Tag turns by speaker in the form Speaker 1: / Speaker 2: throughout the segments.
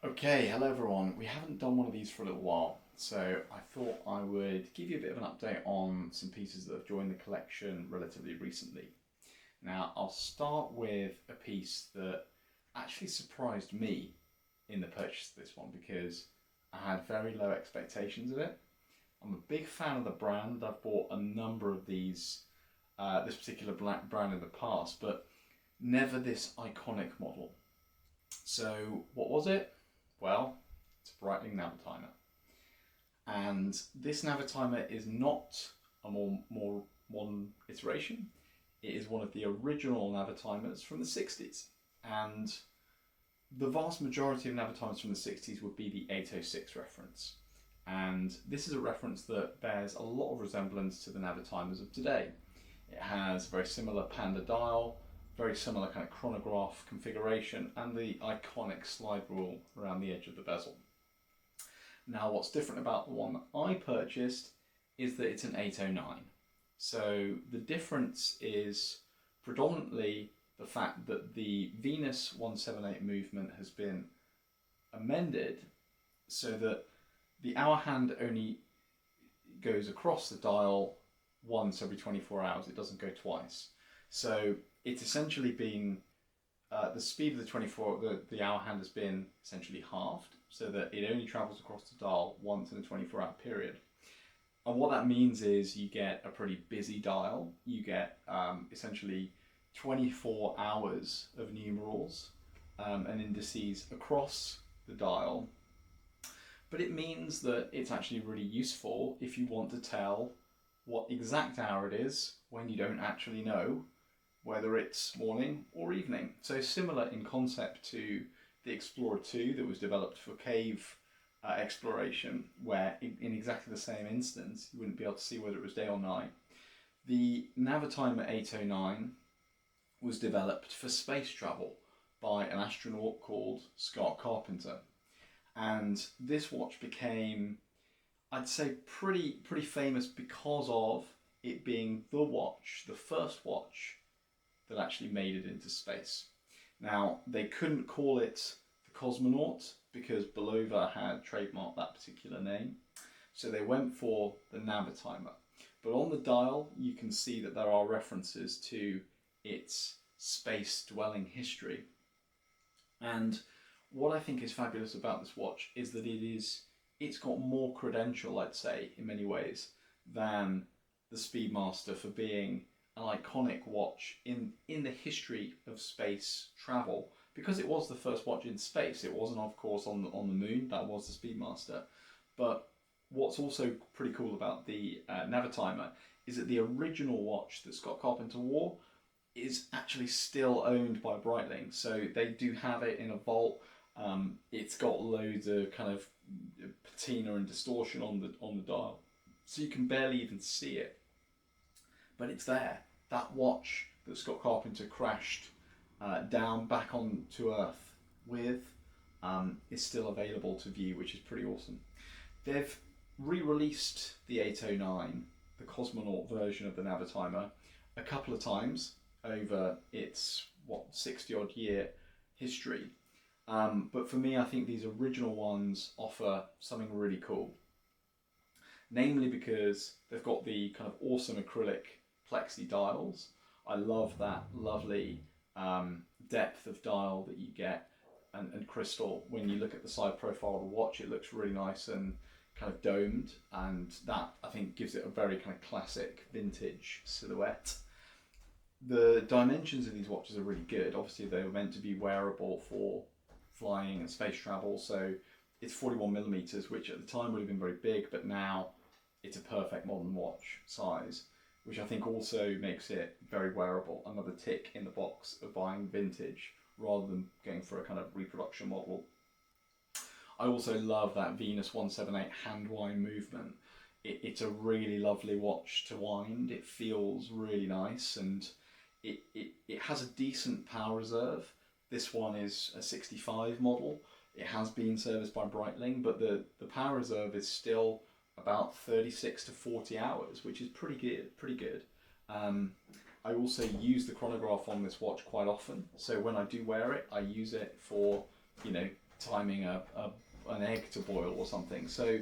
Speaker 1: Okay, hello everyone. We haven't done one of these for a little while, so I thought I would give you a bit of an update on some pieces that have joined the collection relatively recently. Now, I'll start with a piece that actually surprised me in the purchase of this one because I had very low expectations of it. I'm a big fan of the brand. I've bought a number of this particular black brand in the past, but never this iconic model. So, what was it? Well, it's a Breitling Navitimer. And this Navitimer is not a more modern iteration. It is one of the original Navitimers from the 60s. And the vast majority of Navitimers from the 60s would be the 806 reference. And this is a reference that bears a lot of resemblance to the Navitimers of today. It has a very similar panda dial, very similar kind of chronograph configuration, and the iconic slide rule around the edge of the bezel. Now, what's different about the one that I purchased is that it's an 809. So the difference is predominantly the fact that the Venus 178 movement has been amended so that the hour hand only goes across the dial once every 24 hours. It doesn't go twice. So it's essentially been the speed of the hour hand has been essentially halved, so that it only travels across the dial once in a 24-hour period. And what that means is you get a pretty busy dial. You get essentially 24 hours of numerals and indices across the dial. But it means that it's actually really useful if you want to tell what exact hour it is when you don't actually know whether it's morning or evening. So similar in concept to the Explorer 2 that was developed for cave exploration, where in exactly the same instance you wouldn't be able to see whether it was day or night. The Navitimer 809 was developed for space travel by an astronaut called Scott Carpenter. And this watch became, I'd say, pretty famous because of it being the first watch that actually made it into space. Now, they couldn't call it the Cosmonaute because Bulova had trademarked that particular name. So they went for the Navitimer. But on the dial, you can see that there are references to its space dwelling history. And what I think is fabulous about this watch is that it's got more credential, I'd say, in many ways, than the Speedmaster for being an iconic watch in the history of space travel, because it was the first watch in space. It wasn't, of course, on the moon. That was the Speedmaster. But what's also pretty cool about the Navitimer is that the original watch that Scott Carpenter wore is actually still owned by Breitling. So they do have it in a vault. It's got loads of kind of patina and distortion on the dial, so you can barely even see it. But it's there. That watch that Scott Carpenter crashed down back onto Earth with is still available to view, which is pretty awesome. They've re-released the 809, the Cosmonaute version of the Navitimer, a couple of times over its 60 odd year history. But for me, I think these original ones offer something really cool. Namely because they've got the kind of awesome acrylic plexi dials. I love that lovely depth of dial that you get and crystal. When you look at the side profile of the watch, it looks really nice and kind of domed, and that I think gives it a very kind of classic vintage silhouette. The dimensions of these watches are really good. Obviously they were meant to be wearable for flying and space travel, so it's 41mm, which at the time would have been very big, but now it's a perfect modern watch size, which I think also makes it very wearable. Another tick in the box of buying vintage rather than going for a kind of reproduction model. I also love that Venus 178 hand wind movement. It's a really lovely watch to wind. It feels really nice, and it has a decent power reserve. This one is a 65 model. It has been serviced by Breitling, but the power reserve is still about 36 to 40 hours, which is pretty good. I also use the chronograph on this watch quite often, so when I do wear it, I use it for, timing an egg to boil or something. So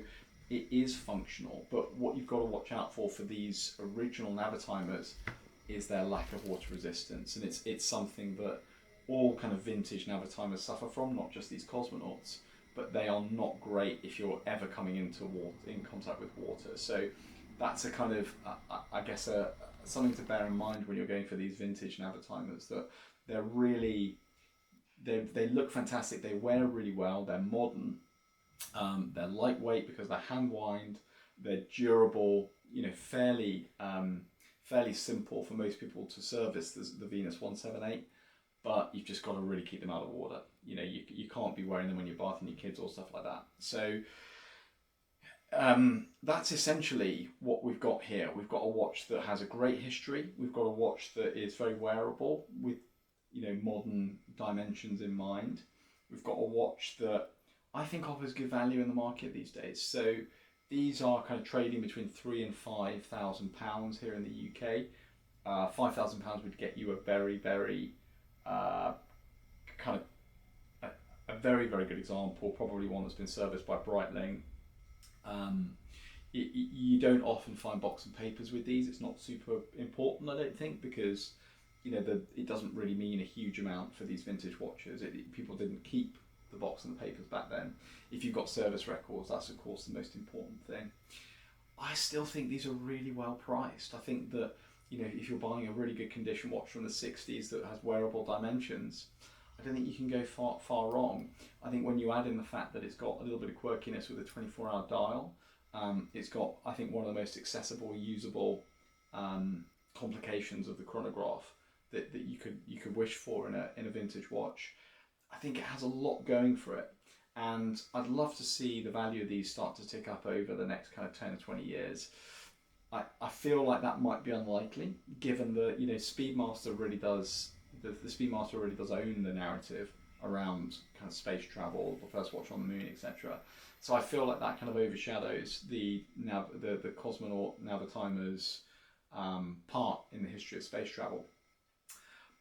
Speaker 1: it is functional, but what you've got to watch out for these original Navitimers is their lack of water resistance, and it's something that all kind of vintage Navitimers suffer from, not just these Cosmonauts, but they are not great if you're ever coming into in contact with water. So that's a kind of, I guess, something to bear in mind when you're going for these vintage Navitimers, that they're really, they look fantastic, they wear really well, they're modern, they're lightweight because they're hand wind, they're durable, fairly simple for most people to service the Venus 178, but you've just got to really keep them out of water. You can't be wearing them when you're bathing your kids or stuff like that. So that's essentially what we've got here. We've got a watch that has a great history. We've got a watch that is very wearable with modern dimensions in mind. We've got a watch that I think offers good value in the market these days. So these are kind of trading between £3,000 and £5,000 here in the UK. £5,000 would get you a very, very kind of a very, very good example, probably one that's been serviced by Breitling. You don't often find box and papers with these. It's not super important, I don't think, because it doesn't really mean a huge amount for these vintage watches. People didn't keep the box and the papers back then. If you've got service records, that's of course the most important thing. I still think these are really well priced. I think that if you're buying a really good condition watch from the 60s that has wearable dimensions, I don't think you can go far wrong. I think when you add in the fact that it's got a little bit of quirkiness with a 24-hour dial, it's got, I think, one of the most accessible, usable complications of the chronograph that you could wish for in a vintage watch. I think it has a lot going for it, and I'd love to see the value of these start to tick up over the next kind of 10 or 20 years. I feel like that might be unlikely, given that Speedmaster really does the Speedmaster really does own the narrative around kind of space travel, the first watch on the moon, etc. So I feel like that kind of overshadows the Cosmonaut Navitimer's part in the history of space travel.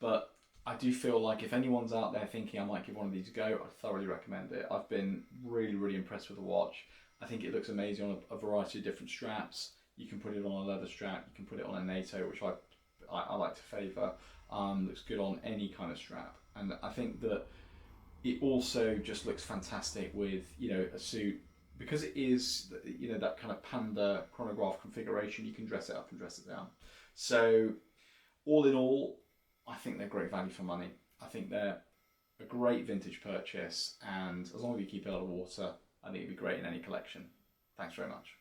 Speaker 1: But I do feel like if anyone's out there thinking I might give one of these a go, I'd thoroughly recommend it. I've been really, really impressed with the watch. I think it looks amazing on a variety of different straps. You can put it on a leather strap, you can put it on a NATO, which I like to favour. Looks good on any kind of strap, and I think that it also just looks fantastic with a suit, because it is that kind of panda chronograph configuration. You can dress it up and dress it down. So all in all, I think they're great value for money. I think they're a great vintage purchase, and as long as you keep it out of water, I think it'd be great in any collection. Thanks very much.